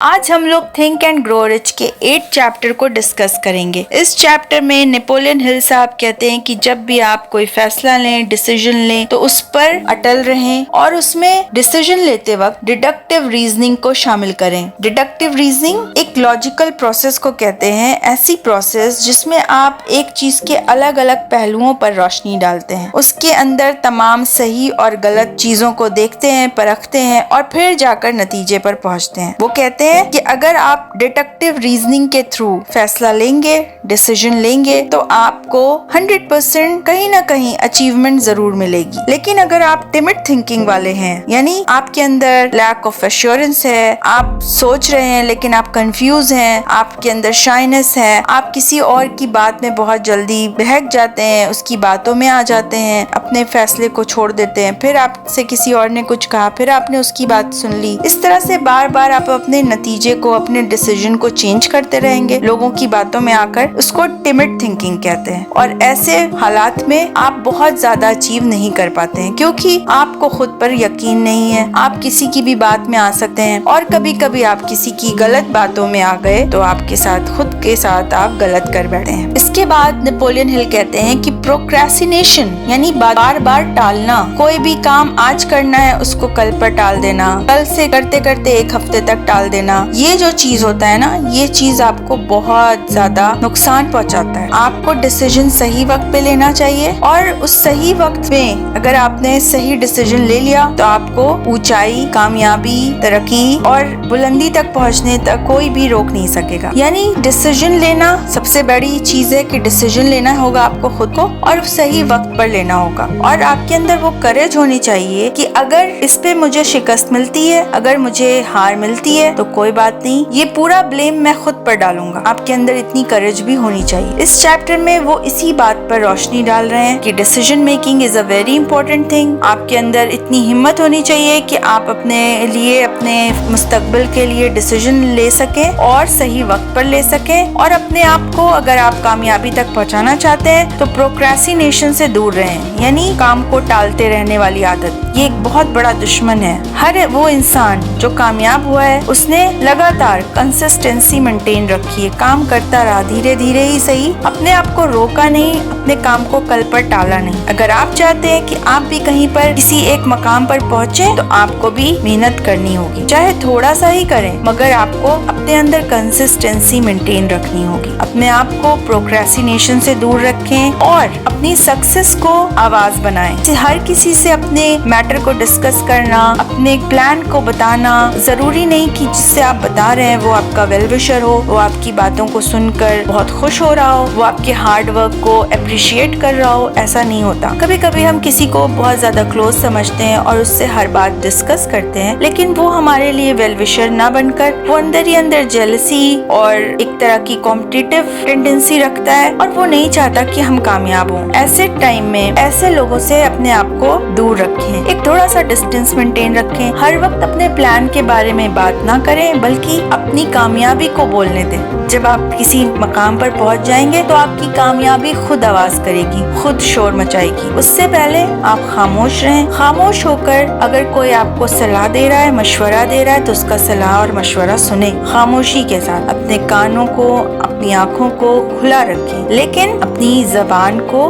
आज हम लोग थिंक एंड ग्रो रिच के 8 चैप्टर को डिस्कस करेंगे। इस चैप्टर में नेपोलियन हिल साहब कहते हैं कि जब भी आप कोई फैसला लें, डिसीजन लें, तो उस पर अटल रहें और उसमें डिसीजन लेते वक्त डिडक्टिव रीजनिंग को शामिल करें। डिडक्टिव रीजनिंग एक लॉजिकल प्रोसेस को कहते हैं, ऐसी प्रोसेस जिसमें आप एक चीज के अलग अलग पहलुओं पर रोशनी डालते हैं, उसके अंदर तमाम सही और गलत चीजों को देखते हैं, परखते हैं और फिर जाकर नतीजे पर पहुंचते हैं। वो कहते हैं कि अगर आप डिडक्टिव रीजनिंग के थ्रू फैसला लेंगे, डिसीजन लेंगे, तो आपको 100% कहीं ना कहीं अचीवमेंट जरूर मिलेगी। लेकिन अगर आप टिमिड थिंकिंग वाले हैं, यानी आपके अंदर लैक ऑफ एश्योरेंस है, आप सोच रहे हैं लेकिन आप कंफ्यूज हैं, आपके अंदर शाइनेस है, आप किसी और की बात में बहुत जल्दी बहक जाते हैं, उसकी बातों में आ जाते हैं, अपने फैसले को छोड़ देते हैं, फिर आपसे किसी और ने कुछ कहा, फिर आपने उसकी बात सुन ली। इस तरह से बार बार आप अपने नतीजे को, अपने डिसीजन को चेंज करते रहेंगे लोगों की बातों में आकर। उसको टिमिड थिंकिंग कहते हैं। और ऐसे हालात में आप बहुत ज्यादा अचीव नहीं कर पाते हैं, क्योंकि आपको खुद पर यकीन नहीं है। आप किसी की भी बात में आ सकते हैं और कभी कभी आप किसी की गलत बातों में आ गए तो आपके साथ, खुद के साथ आप गलत कर बैठे हैं। इसके बाद नेपोलियन हिल कहते हैं कि प्रोक्रेस्टिनेशन यानी बार बार टालना, कोई भी काम आज करना है उसको कल पर टाल देना, कल से करते करते एक हफ्ते तक टाल देना, ये जो चीज होता है ना, ये चीज आपको बहुत ज्यादा नुकसान पहुंचाता है। आपको डिसीजन सही वक्त पे लेना चाहिए और उस सही वक्त में अगर आपने सही डिसीजन ले लिया तो आपको ऊंचाई, कामयाबी, तरक्की और बुलंदी तक पहुंचने तक कोई भी रोक नहीं सकेगा। यानी डिसीजन लेना सबसे बड़ी चीज है कि डिसीजन लेना होगा आपको खुद को और सही वक्त पर लेना होगा। और आपके अंदर वो करेज होनी चाहिए कि अगर इस पे मुझे शिकस्त मिलती है, अगर मुझे हार मिलती है तो कोई बात नहीं, ये पूरा ब्लेम मैं खुद पर डालूंगा। आपके अंदर इतनी करेज भी होनी चाहिए। इस चैप्टर में वो इसी बात पर रोशनी डाल रहे हैं कि decision making is a very important thing. आपके अंदर इतनी हिम्मत होनी चाहिए कि आप अपने लिए, अपने मुस्तकबिल के लिए डिसीजन ले सकें और सही वक्त पर ले सकें। और अपने आप को अगर आप कामयाबी तक पहुंचाना चाहते हैं तो प्रोक्रेस्टिनेशन से दूर रहें, यानी काम को टालते रहने वाली आदत। ये एक बहुत बड़ा दुश्मन है। हर वो इंसान जो कामयाब हुआ है उसने लगातार कंसिस्टेंसी मेंटेन रखी है, काम करता रहा, धीरे धीरे ही सही, अपने आप को रोका नहीं, अपने काम को कल पर टाला नहीं। अगर आप चाहते हैं कि आप भी कहीं पर किसी एक मकाम पर पहुंचे तो आपको भी मेहनत करनी होगी, चाहे थोड़ा सा ही करें, मगर आपको अपने अंदर कंसिस्टेंसी मेंटेन रखनी होगी। अपने आप को प्रोक्रेस्टिनेशन से दूर रखें और अपनी सक्सेस को आवाज बनाएं। हर किसी से अपने मैटर को डिस्कस करना, अपने प्लान को बताना, जरूरी नहीं कि जिससे आप बता रहे हैं वो आपका वेल विशर हो, वो आपकी बातों को सुनकर बहुत खुश हो रहा हो, वो आपके हार्ड वर्क को अप्रिशिएट कर रहा हो। ऐसा नहीं होता। कभी कभी हम किसी को बहुत ज्यादा क्लोज समझते हैं और उससे हर बात डिस्कस करते हैं, लेकिन वो हमारे लिए वेल विशर ना बनकर वो अंदर ही अंदर जेलसी और एक तरह की कॉम्पिटिटिव टेंडेंसी रखता है और वो नहीं चाहता कि हम कामयाब हों। ऐसे टाइम में ऐसे लोगों से अपने आप को दूर रखें, एक थोड़ा सा डिस्टेंस मेंटेन रखें। हर वक्त अपने प्लान के बारे में बात ना करें, बल्कि अपनी कामयाबी को बोलने दें। जब आप किसी मकाम पर पहुंच जाएंगे तो आपकी कामयाबी खुद आवाज करेगी, खुद शोर मचाएगी। उससे पहले आप खामोश रहें। खामोश होकर अगर कोई आपको सलाह दे रहा है, मशवरा दे रहा है, तो उसका सलाह और मशवरा सुने खामोशी के साथ। अपने कानों को, अपनी आँखों को खुला रखें, लेकिन अपनी जबान को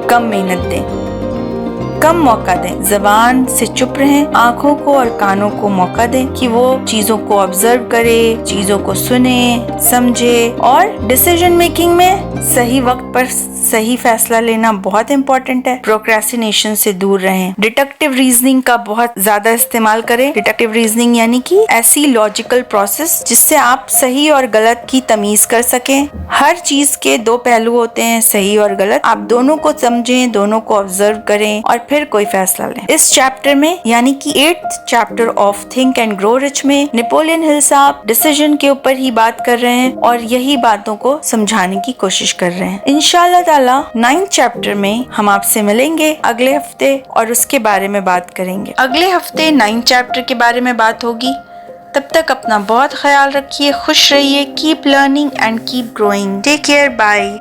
कम मेहनत दें, कम मौका दें। जबान से चुप रहें, आंखों को और कानों को मौका दें कि वो चीजों को ऑब्जर्व करे, चीजों को सुने, समझे। और डिसीजन मेकिंग में सही वक्त पर सही फैसला लेना बहुत इंपॉर्टेंट है। प्रोक्रेस्टिनेशन से दूर रहें। डिडक्टिव रीजनिंग का बहुत ज्यादा इस्तेमाल करें। डिडक्टिव रीजनिंग यानी कि ऐसी लॉजिकल प्रोसेस जिससे आप सही और गलत की तमीज कर सकें। हर चीज के दो पहलू होते हैं, सही और गलत। आप दोनों को समझें, दोनों को ऑब्जर्व करें और फिर कोई फैसला लें। इस चैप्टर में, यानी कि 8th chapter of think and grow rich में, नेपोलियन हिल साहब डिसीजन के ऊपर ही बात कर रहे हैं और यही बातों को समझाने की कोशिश कर रहे हैं। इंशाल्लाह ताला 9th चैप्टर में हम आपसे मिलेंगे अगले हफ्ते और उसके बारे में बात करेंगे। अगले हफ्ते 9th चैप्टर के बारे में बात होगी। तब तक अपना बहुत ख्याल रखिए, खुश रहिए, keep learning and keep growing. Take care, bye.